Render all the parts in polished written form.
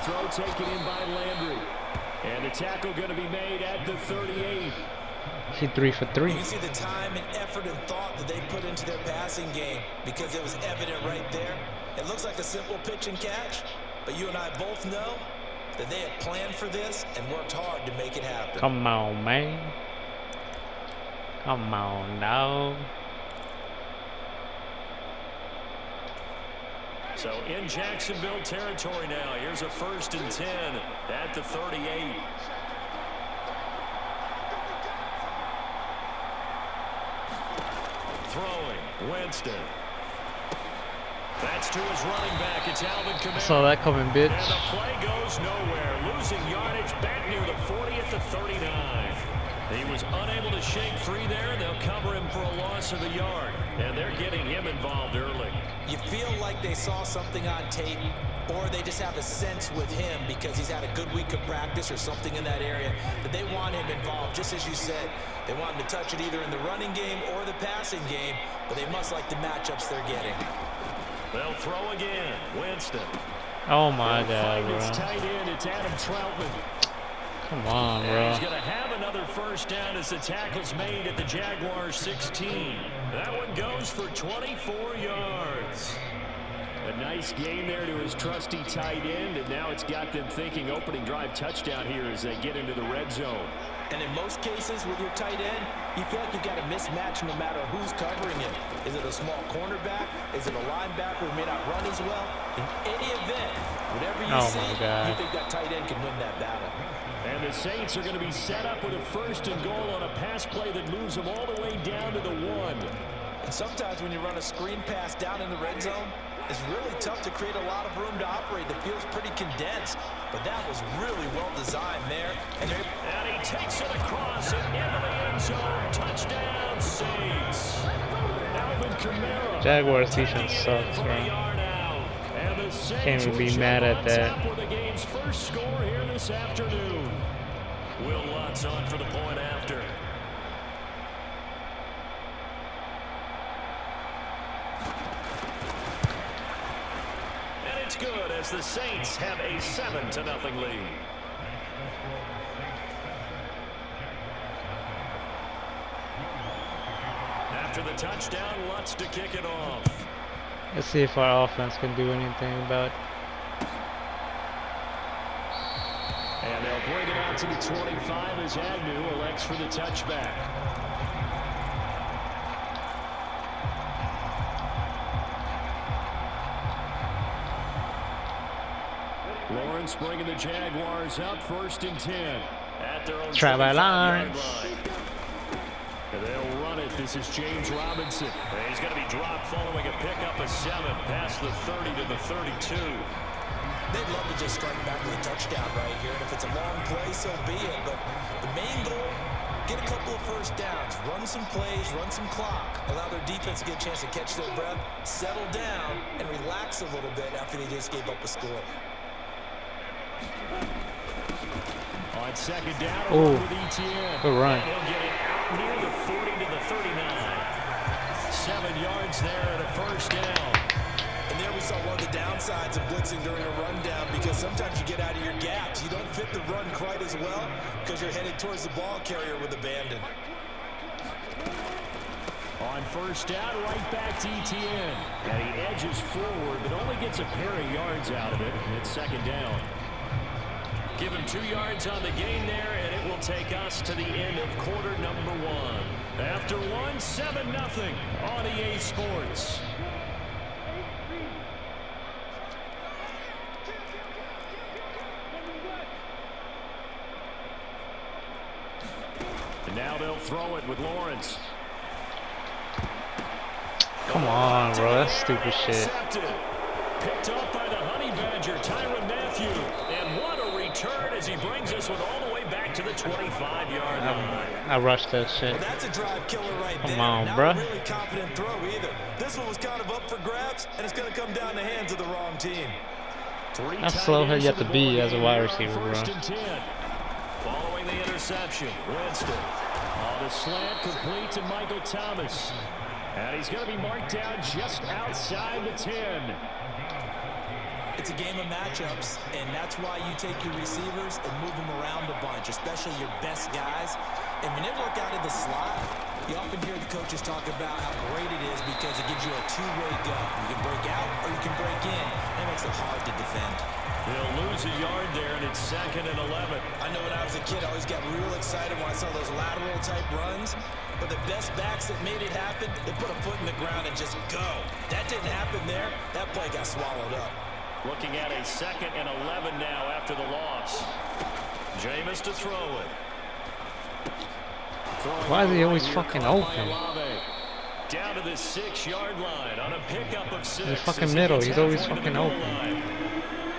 throw taken in by Landry. And the tackle going to be made at the 38. He 3 for 3. You can see the time and effort and thought that they put into their passing game because it was evident right there. It looks like a simple pitch and catch, but you and I both know that they had planned for this and worked hard to make it happen. Come on, man. Come on, dog. So in Jacksonville territory now. Here's a 1st and 10 at the 38. Throwing, Winston. That's to his running back. It's Alvin Kamara. I saw that coming, bitch. And the play goes nowhere. Losing yardage back near the 40 at the 39. He was unable to shake free there. They'll cover him for a loss of a yard. And they're getting him involved early. You feel like they saw something on tape, or they just have a sense with him because he's had a good week of practice or something in that area that they want him involved. Just as you said, they want him to touch it either in the running game or the passing game, but they must like the matchups they're getting. They'll throw again. Winston. Oh my God, bro. It's tight end. It's Adam Troutman. Come on, bro. And he's going to have another 1st down as the tackle's made at the Jaguars 16. That one goes for 24 yards. A nice gain there to his trusty tight end, and now it's got them thinking opening drive touchdown here as they get into the red zone. And in most cases with your tight end, you feel like you've got a mismatch no matter who's covering it. Is it a small cornerback? Is it a linebacker who may not run as well? In any event, whatever you see, you think that tight end can win that battle. And the Saints are going to be set up with a 1st and goal on a pass play that moves them all the way down to the 1. And sometimes when you run a screen pass down in the red zone, it's really tough to create a lot of room to operate. The field's pretty condensed, but that was really well designed there. And he takes it across and into the end zone. Touchdown, Saints. Alvin Kamara. Jaguars defense sucks, bro. Can't even be mad at that. With the game's first score here this afternoon. Will Lutz on for the point after. And it's good as the Saints have a 7-0 lead. After the touchdown, Lutz to kick it off. Let's see if our offense can do anything about it. And they'll bring it out to the 25 as Agnew elects for the touchback. Lawrence bringing the Jaguars up 1st and 10 at their own Travel line. And they'll run it. This is James Robinson. And he's going to be dropped following a pickup of 7 past the 30 to the 32. They'd love to just strike back with a touchdown right here. And if it's a long play, so be it. But the main goal, get a couple of 1st downs, run some plays, run some clock, allow their defense to get a chance to catch their breath, settle down, and relax a little bit after they just gave up a score. On 2nd down, with ETN. Good run. And he'll get it out near the 40 to the 39. 7 yards there and a 1st down. And there we saw one of the downsides of blitzing during a rundown, because sometimes you get out of your gaps. You don't fit the run quite as well because you're headed towards the ball carrier with abandon. On 1st down, right back to ETN. And he edges forward, but only gets a pair of yards out of it. And it's 2nd down. Give him 2 yards on the gain there, and it will take us to the end of quarter number 1. After 1, 7-0 on EA Sports. And now they'll throw it with Lawrence. Come on, bro. That's stupid shit. Picked up by the Honey Badger, Tyrann Mathieu. And what a return as he brings us one all the way back to the 25-yard line. I rushed that shit. Well, that's a drive killer right there. Come on, Not bro. a really confident throw either. This one was kind of up for grabs, and it's going to come down the hands of the wrong team. How slow you have to be as a wide receiver, bro. Following the interception, Winston on the slant, complete to Michael Thomas. And he's going to be marked down just outside the 10. It's a game of matchups, and that's why you take your receivers and move them around a bunch, especially your best guys. And when they work out of the slot, you often hear the coaches talk about how great it is because it gives you a two-way go. You can break out or you can break in. That makes it hard to defend. They'll lose a yard there, and it's 2nd and 11. I know when I was a kid, I always got real excited when I saw those lateral-type runs. But the best backs that made it happen, they put a foot in the ground and just go. That didn't happen there. That play got swallowed up. Looking at a 2nd and 11 now after the loss. Jameis to throw it. Why is he always fucking open? Down to the 6-yard line on a pickup of 6. In the fucking middle, he's always fucking open.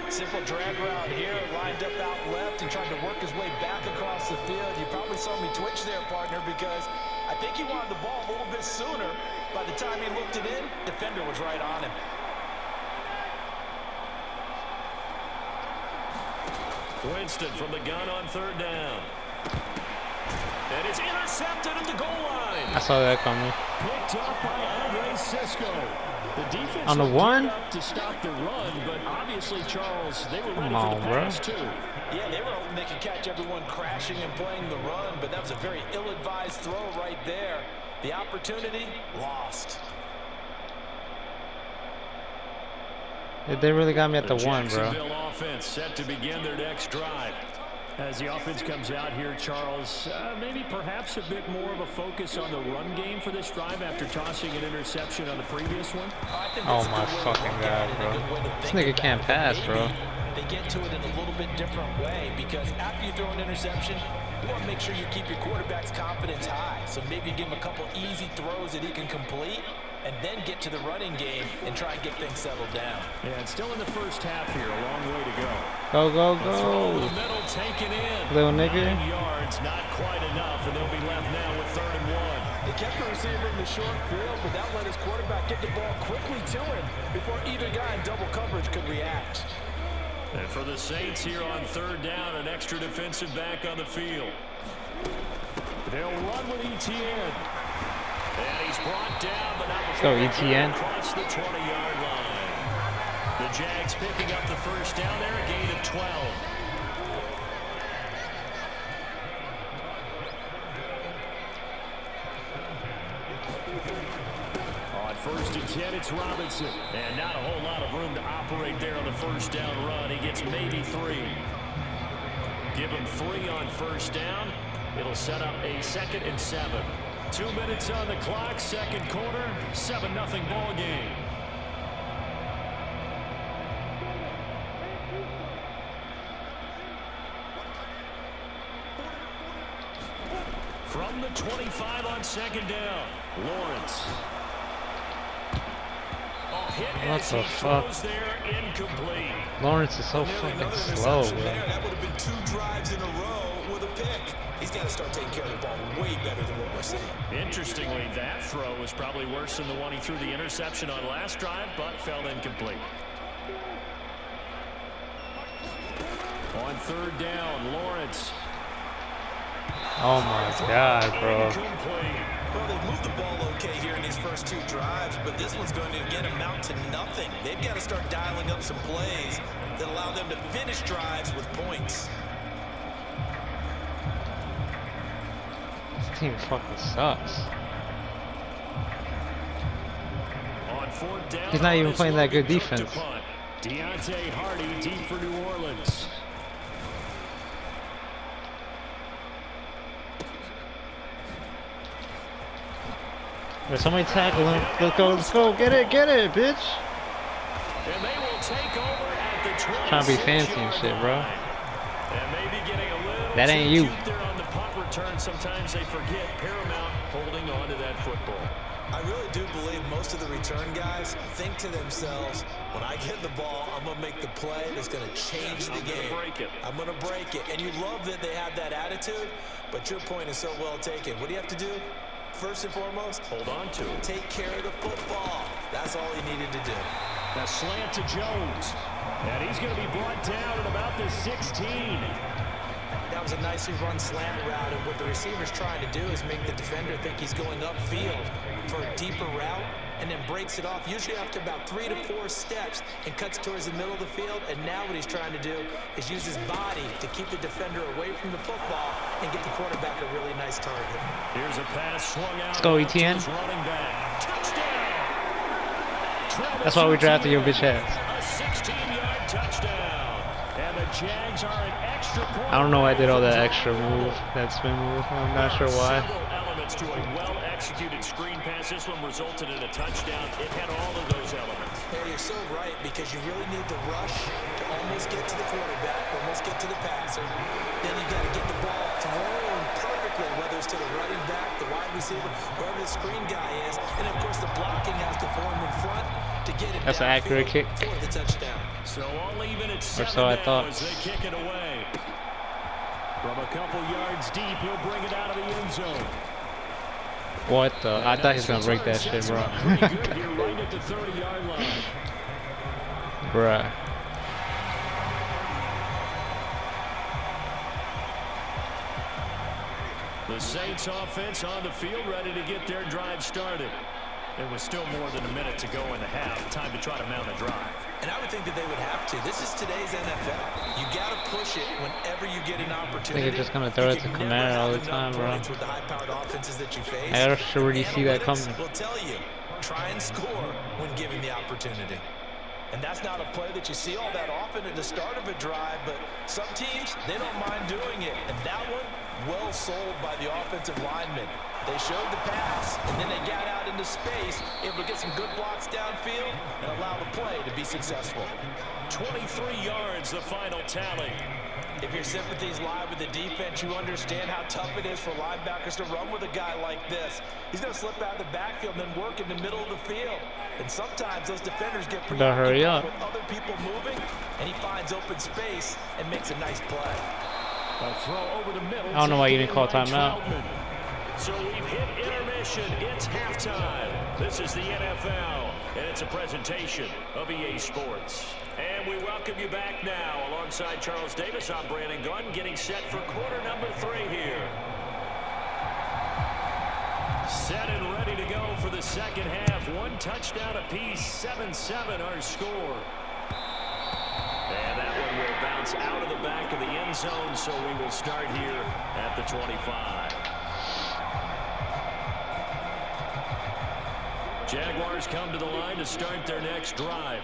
Simple drag route here, lined up out left and trying to work his way back across the field. You probably saw me twitch there, partner, because I think he wanted the ball a little bit sooner. By the time he looked it in, defender was right on him. Winston from the gun on 3rd down. And it's intercepted at the goal line. I saw that coming. Picked up by Andre Cisco. The defense On the one? up to stop the run, but obviously, Charles, they were ready Come for on, the pass, bro. too. Yeah, they were hoping they could catch everyone crashing and playing the run, but that was a very ill-advised throw right there. The opportunity, lost. They really got me at the one, bro. Jacksonville offense set to begin their next drive. As the offense comes out here, Charles, maybe perhaps a bit more of a focus on the run game for this drive after tossing an interception on the previous one. Oh my fucking god, bro. This nigga can't pass, bro. They get to it in a little bit different way because after you throw an interception, you want to make sure you keep your quarterback's confidence high. So maybe give him a couple easy throws that he can complete and then get to the running game and try and get things settled down. Yeah, it's still in the first half here. A long way to go. Go, go, Throw in go. the middle, taken in. Little nigga. 9 yards, not quite enough, and they'll be left now with 3rd and 1. They kept the receiver in the short field, but that let his quarterback get the ball quickly to him before either guy in double coverage could react. And for the Saints here on 3rd down, an extra defensive back on the field. They'll run with Etienne. And he's brought down, but not before Etienne. Across the 20-yard line. The Jags picking up the first down there, a gain of 12. On 1st and 10, it's Robinson. And not a whole lot of room to operate there on the first down run. He gets maybe 3. Give him 3 on 1st down. It'll set up a 2nd and 7. 2 minutes on the clock, 2nd quarter, 7-0 ball game. From the 25 on 2nd down, Lawrence. What the fuck? There, incomplete. Lawrence is so fucking slow, bro. That would have been 2 drives in a row with a pick. He's got to start taking care of the ball way better than what we're seeing. Interestingly, that throw was probably worse than the one he threw the interception on last drive, but fell incomplete. On 3rd down, Lawrence. Oh my god, bro. Well, they've moved the ball okay here in these first 2 drives, but this one's going to again amount to nothing. They've got to start dialing up some plays that allow them to finish drives with points. This team fucking sucks. On 4th down, He's not even playing that good defense. Deontay Hardy deep for New Orleans. There's somebody tackle him. Let's go, get it, bitch. And they will take over at the 26-yard Trying to be fancy and shit, bro. And maybe getting a little That ain't you. there on the punt return. Sometimes they forget paramount holding on to that football. I really do believe most of the return guys think to themselves, when I get the ball, I'm going to make the play that's going to change the game. I'm going to break it. And you love that they have that attitude, but your point is so well taken. What do you have to do? First and foremost, hold on to it. Take care of the football. That's all he needed to do. A slant to Jones. And he's going to be brought down at about the 16. That was a nicely run slant route, and what the receiver's trying to do is make the defender think he's going upfield for a deeper route, and then breaks it off, usually after about 3 to 4 steps, and cuts towards the middle of the field. And now what he's trying to do is use his body to keep the defender away from the football and get the quarterback a really nice target. Here's a pass swung out. Let's go, ETN. Running back. Touchdown. That's why we drafted your bitch ass. A 16-yard touchdown. And the Jags are an extra point. I don't know why I did all that extra move, that spin move. I'm not sure why. Several elements to a well-executed screen pass. This one resulted in a touchdown. It had all of those elements. Yeah, you're so right, because you really need to rush to almost get to the quarterback, almost get to the passer. Then you got to get the ball thrown perfectly, whether it's to the running back, the wide receiver, wherever the screen guy is. And of course, the blocking has to form in front to get it. That's an accurate kick. For the touchdown. So all even at 7 Or so I now thought. as they kick it away. From a couple yards deep, he'll bring it out of the end zone. What the? I thought he was gonna break that shit, bro. Pretty good here, right at the 30-yard line. Bruh. The Saints offense on the field, ready to get their drive started. There was still more than a minute to go in the half. Time to try to mount a drive. And I would think that they would have to. This is today's NFL. You got to push it whenever you get an opportunity. I think they're just gonna throw it to Kamara all the time, bro. With the high-powered offenses that you face. I already see that coming. Will tell you, try and score when given the opportunity. And that's not a play that you see all that often at the start of a drive, but some teams, they don't mind doing it. And that one, well sold by the offensive lineman. They showed the pass, and then they got out into space, able to get some good blocks downfield and allow the play to be successful. 23 yards, the final tally. If your sympathies lie with the defense, you understand how tough it is for linebackers to run with a guy like this. He's going to slip out of the backfield and then work in the middle of the field. And sometimes those defenders get preoccupied with other people moving, and he finds open space and makes a nice play. A throw over the middle. I don't know why you didn't call timeout. So we've hit intermission. It's halftime. This is the NFL, and it's a presentation of EA Sports. And we welcome you back now. Alongside Charles Davis, I'm Brandon Gunn, getting set for quarter number 3 here. Set and ready to go for the second half. 1 touchdown apiece, 7-7 our score. And that one will bounce out of the back of the end zone, so we will start here at the 25. Jaguars come to the line to start their next drive.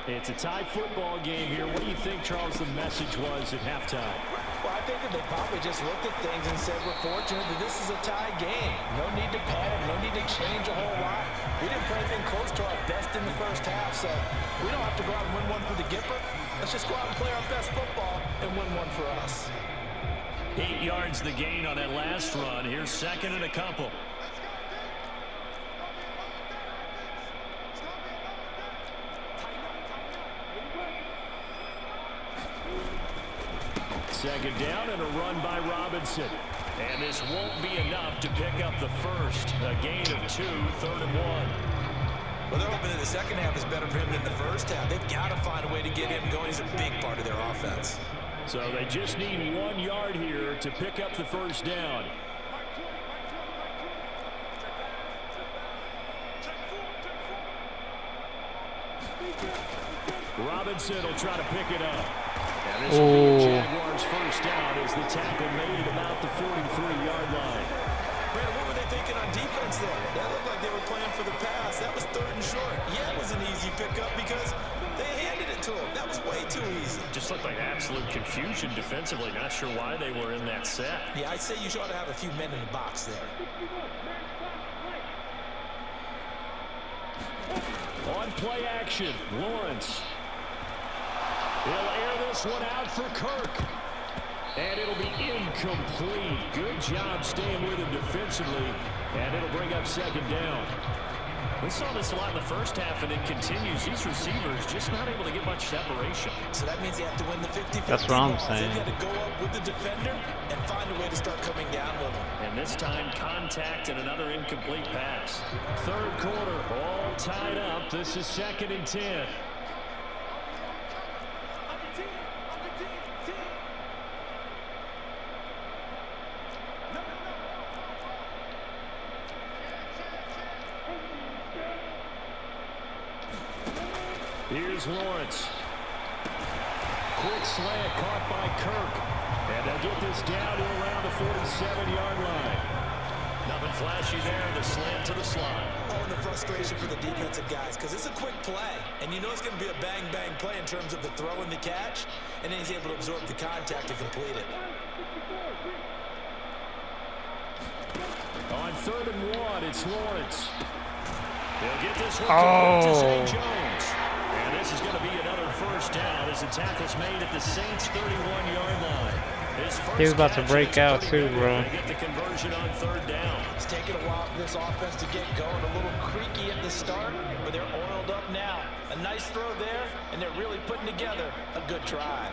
It's a tie football game here. What do you think, Charles, the message was at halftime? Well, I think that they probably just looked at things and said, we're fortunate that this is a tie game. No need to panic, no need to change a whole lot. We didn't play anything close to our best in the first half, so we don't have to go out and win one for the Gipper. Let's just go out and play our best football and win one for us. 8 yards the gain on that last run. Here's second and a couple. Second down and a run by Robinson. And this won't be enough to pick up the first. A gain of 2, 3rd and 1. Well, they're hoping that the second half is better for him than the first half. They've got to find a way to get him going. He's a big part of their offense. So they just need 1 yard here to pick up the first down. Robinson will try to pick it up. And this will be Jaguars' first down as the tackle made at about the 43-yard line. Brandon, what were they thinking on defense there? That looked like they were playing for the pass. That was 3rd and short. Yeah, it was an easy pickup because they handed it to him. That was way too easy. Just looked like absolute confusion defensively. Not sure why they were in that set. Yeah, I'd say you ought to have a few men in the box there. On play action, Lawrence. He'll air this one out for Kirk. And it'll be incomplete. Good job staying with him defensively. And it'll bring up second down. We saw this a lot in the first half, and it continues. These receivers just not able to get much separation. So that means they have to win the 50-50 That's what I'm saying. They've got to go up with the defender and find a way to start coming down with him. And this time, contact and another incomplete pass. Third quarter, all tied up. This is 2nd and 10. Here's Lawrence. Quick slant caught by Kirk. And they'll get this down to around the 47-yard line. Nothing flashy there. The slant to the slot. Oh, and the frustration for the defensive guys, because it's a quick play. And you know it's going to be a bang-bang play in terms of the throw and the catch. And then he's able to absorb the contact to complete it. On 3rd and 1, it's Lawrence. They'll get this one to St. Jones. And this is going to be another first down as the tackle's made at the Saints' 31-yard line. He was about to break out too, bro. Get the conversion on 3rd down. It's taken a while for this offense to get going. A little creaky at the start, but they're oiled up now. A nice throw there, and they're really putting together a good drive.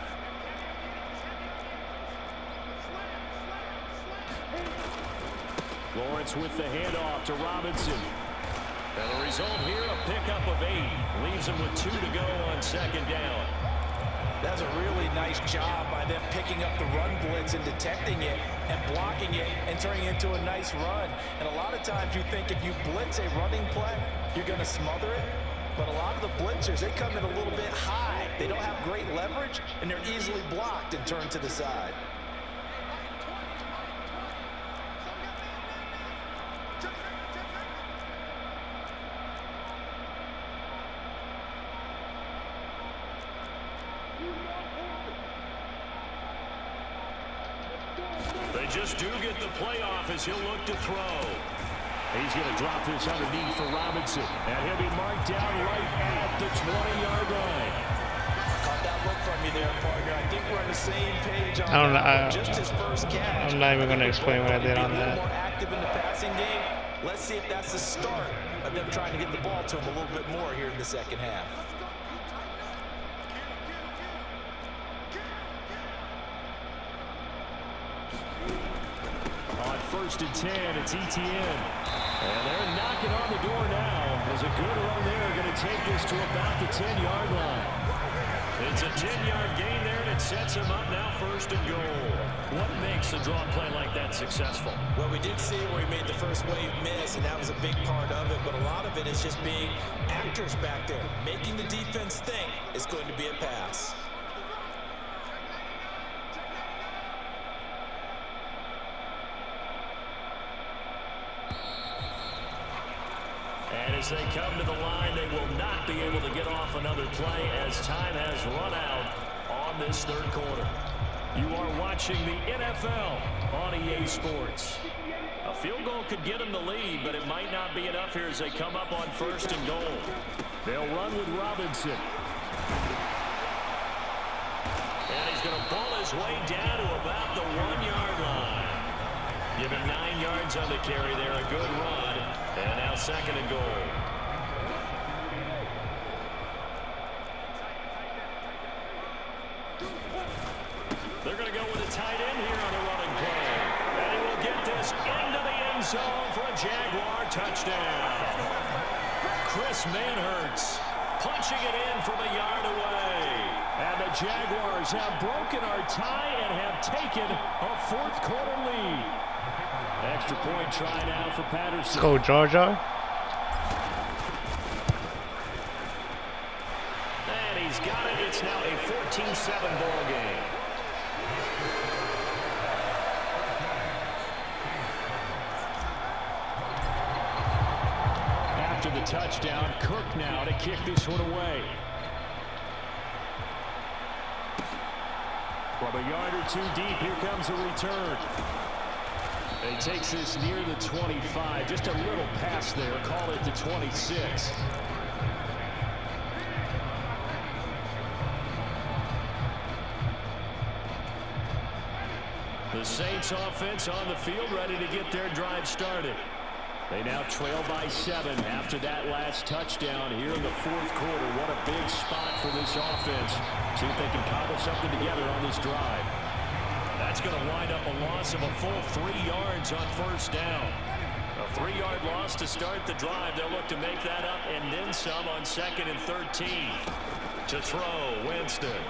Lawrence with the handoff to Robinson. And the result here, a pickup of 8. Leaves him with 2 to go on 2nd down. That's a really nice job by them picking up the run blitz and detecting it and blocking it and turning it into a nice run. And a lot of times you think if you blitz a running play, you're going to smother it. But a lot of the blitzers, they come in a little bit high. They don't have great leverage, and they're easily blocked and turned to the side. They just do get the playoff as he'll look to throw. He's going to drop this underneath for Robinson. And he'll be marked down right at the 20-yard line. Caught that look from you there, partner. I think we're on the same page on that. Just his first catch. I'm not even going to explain what I did on that. More active in the passing game. Let's see if that's the start of them trying to get the ball to him a little bit more here in the second half. On 1st and 10, it's Etienne. And they're knocking on the door now. There's a good run there, going to take this to about the 10-yard line. It's a 10-yard gain there, and it sets him up now 1st and goal. What makes a draw play like that successful? Well, we did see where he made the first wave miss, and that was a big part of it. But a lot of it is just being actors back there. Making the defense think it's going to be a pass. And as they come to the line, they will not be able to get off another play as time has run out on this 3rd quarter. You are watching the NFL on EA Sports. A field goal could get them the lead, but it might not be enough here as they come up on 1st and goal. They'll run with Robinson. And he's going to pull his way down to about the 1-yard line. Give him 9 yards on the carry there, a good run. And now 2nd and goal. They're going to go with a tight end here on the running play. And he will get this into the end zone for a Jaguar touchdown. Chris Manhertz punching it in from a yard away. And the Jaguars have broken our tie and have taken a 4th quarter lead. Extra point try now for Patterson. Let's go, Georgia. And he's got it. It's now a 14-7 ball game. After the touchdown, Cook now to kick this one away. From a yard or 2 deep, here comes a return. And he takes this near the 25. Just a little pass there. Call it the 26. The Saints offense on the field ready to get their drive started. They now trail by 7 after that last touchdown here in the 4th quarter. What a big spot for this offense. See if they can cobble something together on this drive. That's going to wind up a loss of a full 3 yards on 1st down. A 3-yard loss to start the drive. They'll look to make that up and then some on 2nd and 13. To throw, Winston.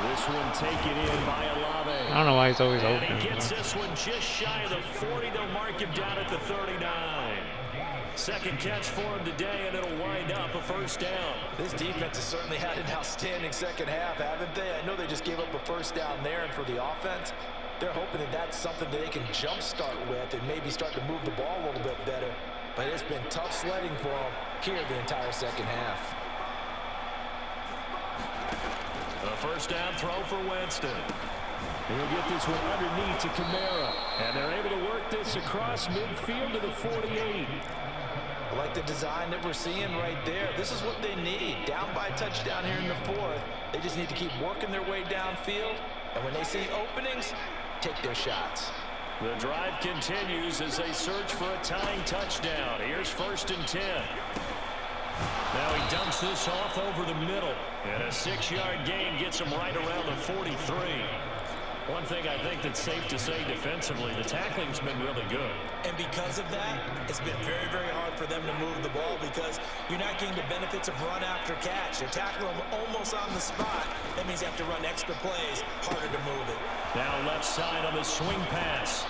This one taken in by Olave. I don't know why he's always And open. he gets this one just shy of the 40. They'll mark him down at the 39. Second catch for him today, and it'll wind up a first down. This defense has certainly had an outstanding second half, haven't they? I know they just gave up a first down there, and for the offense, they're hoping that that's something that they can jumpstart with and maybe start to move the ball a little bit better. But it's been tough sledding for them here the entire second half. A first down throw for Winston. He'll get this one underneath to Kamara. And they're able to work this across midfield to the 48. I like the design that we're seeing right there. This is what they need. Down by a touchdown here in the fourth. They just need to keep working their way downfield. And when they see openings, take their shots. The drive continues as they search for a tying touchdown. Here's 1st and 10. Now he dumps this off over the middle. And a 6-yard gain gets him right around the 43. One thing I think that's safe to say defensively, the tackling's been really good. And because of that, it's been very, very hard for them to move the ball because you're not getting the benefits of run after catch. They're tackling them almost on the spot. That means you have to run extra plays, harder to move it. Now left side on the swing pass.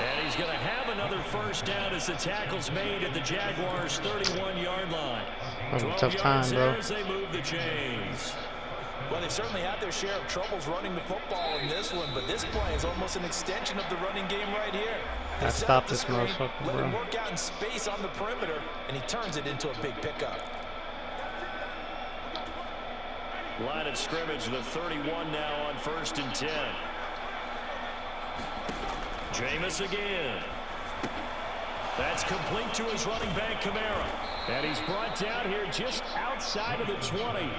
And he's going to have another first down as the tackle's made at the Jaguars' 31-yard line. Tough time, bro. As they move the chains. Well, they've certainly had their share of troubles running the football in this one, but this play is almost an extension of the running game right here. I stopped this motherfucker, let bro. him work out in space on the perimeter, and he turns it into a big pickup. Line of scrimmage, the 31 now on 1st and 10. Jameis again. That's complete to his running back, Kamara. And he's brought down here just outside of the 20.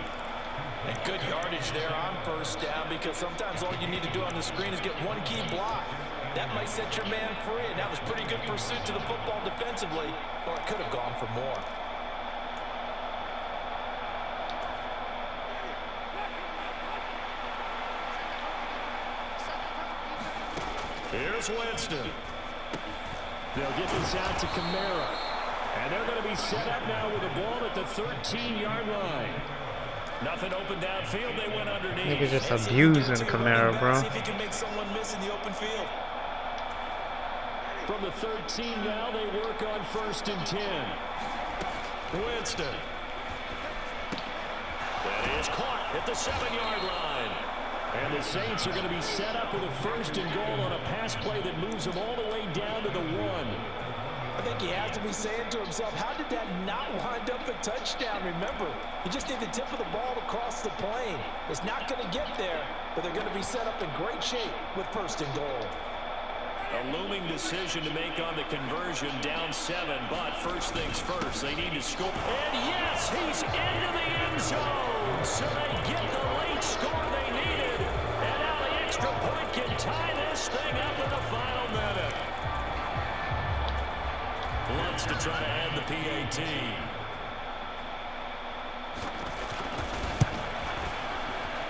And good yardage there on first down because sometimes all you need to do on the screen is get one key block. That might set your man free, and that was pretty good pursuit to the football defensively, or it could have gone for more. Here's Winston. They'll get this out to Kamara. And they're going to be set up now with the ball at the 13-yard line. Nothing open downfield. They went underneath. Nigga just abusing Kamara, bro. See if he can make someone miss in the open field. From the 13 now, they work on 1st and 10. Winston. That is caught at the 7-yard line. And the Saints are going to be set up with a 1st and goal on a pass play that moves them all the way down to the 1. I think he has to be saying to himself, how did that not wind up a touchdown? Remember, you just need the tip of the ball to cross the plane. It's not going to get there, but they're going to be set up in great shape with 1st and goal. A looming decision to make on the conversion, down 7, but first things first, they need to score. And yes, he's into the end zone, so they get the late score they needed. And now the extra point can tie this thing up in the final minute. Lutz to try to add the PAT.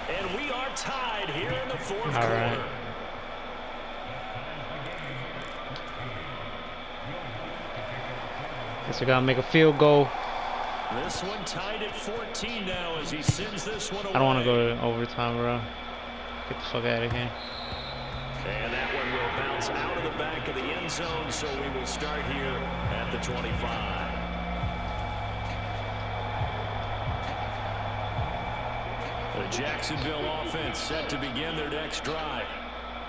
And we are tied here in the 4th quarter. Guess we gotta make a field goal. This one tied at 14 now as he sends this one away. I don't want to go to overtime, bro. Get the fuck out of here. And that one will bounce out of the back of the end zone, so we will start here at the 25. The Jacksonville offense set to begin their next drive.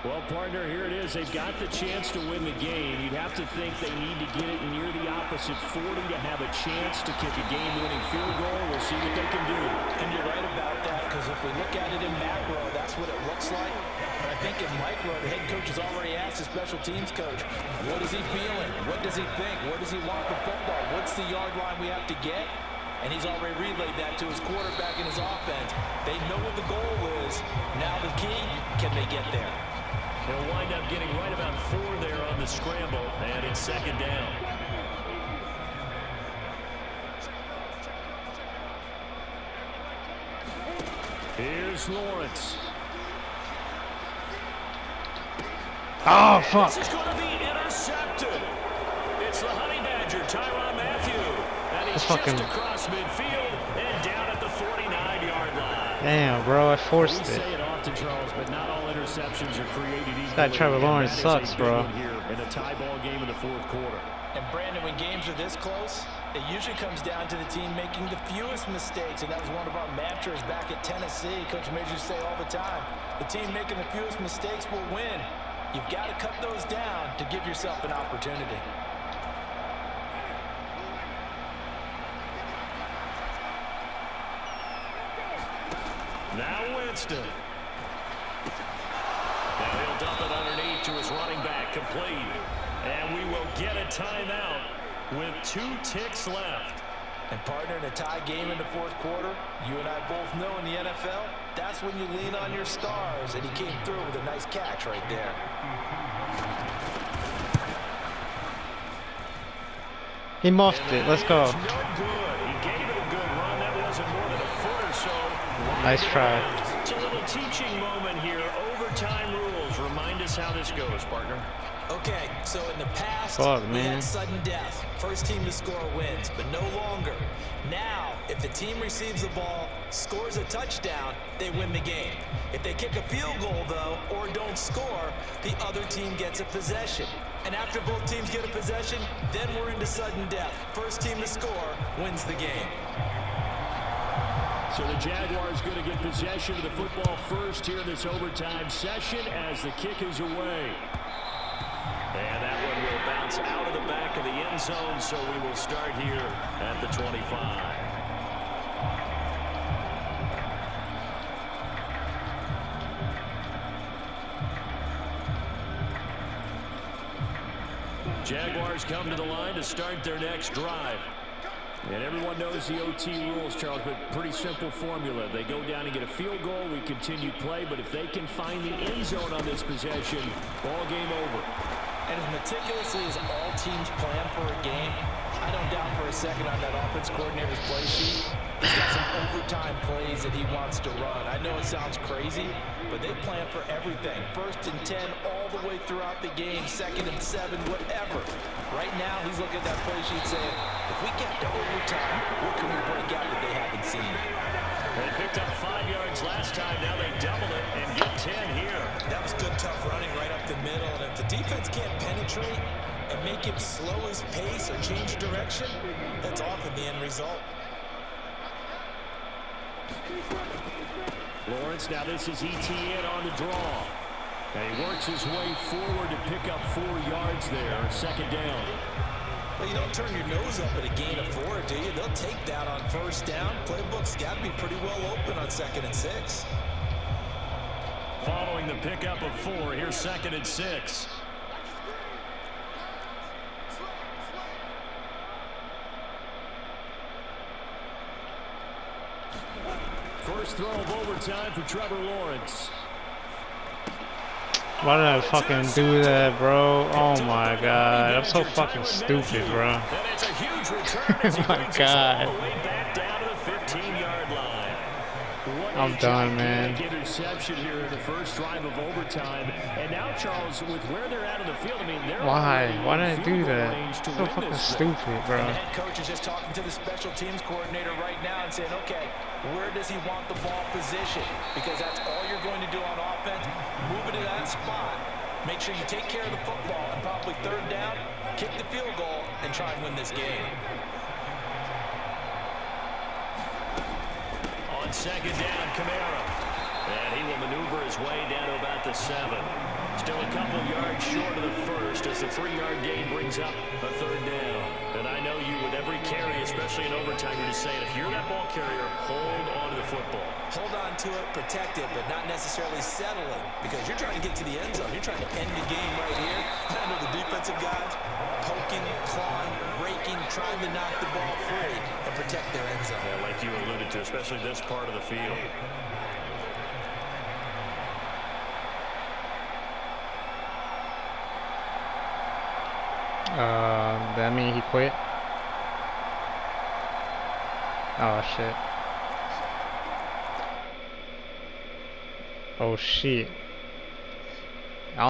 Well, partner, here it is. They've got the chance to win the game. You'd have to think they need to get it near the opposite 40 to have a chance to kick a game-winning field goal. We'll see what they can do. And you're right about that, because if we look at it in macro, that's what it looks like. But I think in micro, the head coach has already asked the special teams coach, what is he feeling? What does he think? Where does he want the football? What's the yard line we have to get? And he's already relayed that to his quarterback and his offense. They know what the goal is. Now the key, can they get there? They'll wind up getting right about 4 there on the scramble, and it's 2nd down. Here's Lawrence. Oh, fuck. This is going to be intercepted. It's the Honey Badger, Tyrann Mathieu. And he's just across midfield and down at the 49-yard line. Damn, bro, I forced We it. say it often, Charles, but not all interceptions are created equally. This guy Trevor Lawrence And that is sucks, a big bro. one here in a tie ball game in the fourth quarter. And Brandon, when games are this close, it usually comes down to the team making the fewest mistakes, and that was one of our mantras back at Tennessee. Coach Majors say all the time, the team making the fewest mistakes will win. You've got to cut those down to give yourself an opportunity. Now Winston. Now he'll dump it underneath to his running back, complete. And we will get a timeout with 2 ticks left. And partner, in a tie game in the fourth quarter, you and I both know in the NFL, that's when you lean on your stars, and he came through with a nice catch right there. He muffed it. Let's go. No good. He gave it a good run. That wasn't more than a foot or so. Nice try. It's a little teaching moment here. Overtime rules. Remind us how this goes, partner. Okay, so in the past, Fuck, we man. had sudden death. First team to score wins, but no longer. Now, if the team receives the ball, scores a touchdown, they win the game. If they kick a field goal, though, or don't score, the other team gets a possession. And after both teams get a possession, then we're into sudden death. First team to score wins the game. So the Jaguars going to get possession of the football first here in this overtime session as the kick is away. And that one will bounce out of the back of the end zone, so we will start here at the 25. Jaguars come to the line to start their next drive. And everyone knows the OT rules, Charles, but pretty simple formula. They go down and get a field goal, we continue play, but if they can find the end zone on this possession, ball game over. And as meticulously as all teams plan for a game, I don't doubt for a second on that offense coordinator's play sheet, he's got some overtime plays that he wants to run. I know it sounds crazy, but they plan for everything. 1st and 10 all the way throughout the game, 2nd and 7, whatever. Right now, he's looking at that play sheet saying, if we get to overtime, what can we break out that they haven't seen? They picked up 5 yards last time. Now they double it and get 10 here. That was good, tough running right up the middle. And if the defense can't penetrate and make him slow his pace or change direction, that's often the end result. Lawrence, now this is ETN on the draw. And he works his way forward to pick up 4 yards there. 2nd down. Well, you don't turn your nose up at a gain of 4, do you? They'll take that on 1st down. Playbook's got to be pretty well open on 2nd and 6. Following the pickup of 4, here's 2nd and 6. First throw of overtime for Trevor Lawrence. Why did I fucking do that, bro? Oh my god. I'm so fucking stupid, bro. And it's a huge return as he Oh my brings us God. all the way back down to the 15-yard line. What I'm a done, man. gigantic interception here in the first drive of overtime. And now, Charles, with where they're at in the field, I mean, they're Why? already Why in did I field do goal that? range to So win fucking this thing. stupid, bro. And the head coach is just talking to the special teams coordinator right now and saying, okay, where does he want the ball positioned? Because that's all you're going to do on offense. Move it to that spot. Make sure you take care of the football and probably 3rd down, kick the field goal, and try and win this game. On 2nd down, Camara. And he will maneuver his way down to about the 7. Still a couple yards short of the first as the 3-yard gain brings up a 3rd down. And I know you, with every carry, especially in overtime, you're just saying, if you're that ball carrier, hold on to the football. Hold on to it, protect it, but not necessarily settling, because you're trying to get to the end zone. You're trying to end the game right here. I know the defensive guys poking, clawing, raking, trying to knock the ball free and protect their end zone. Yeah, like you alluded to, especially this part of the field. That mean he quit? Oh shit. Oh shit.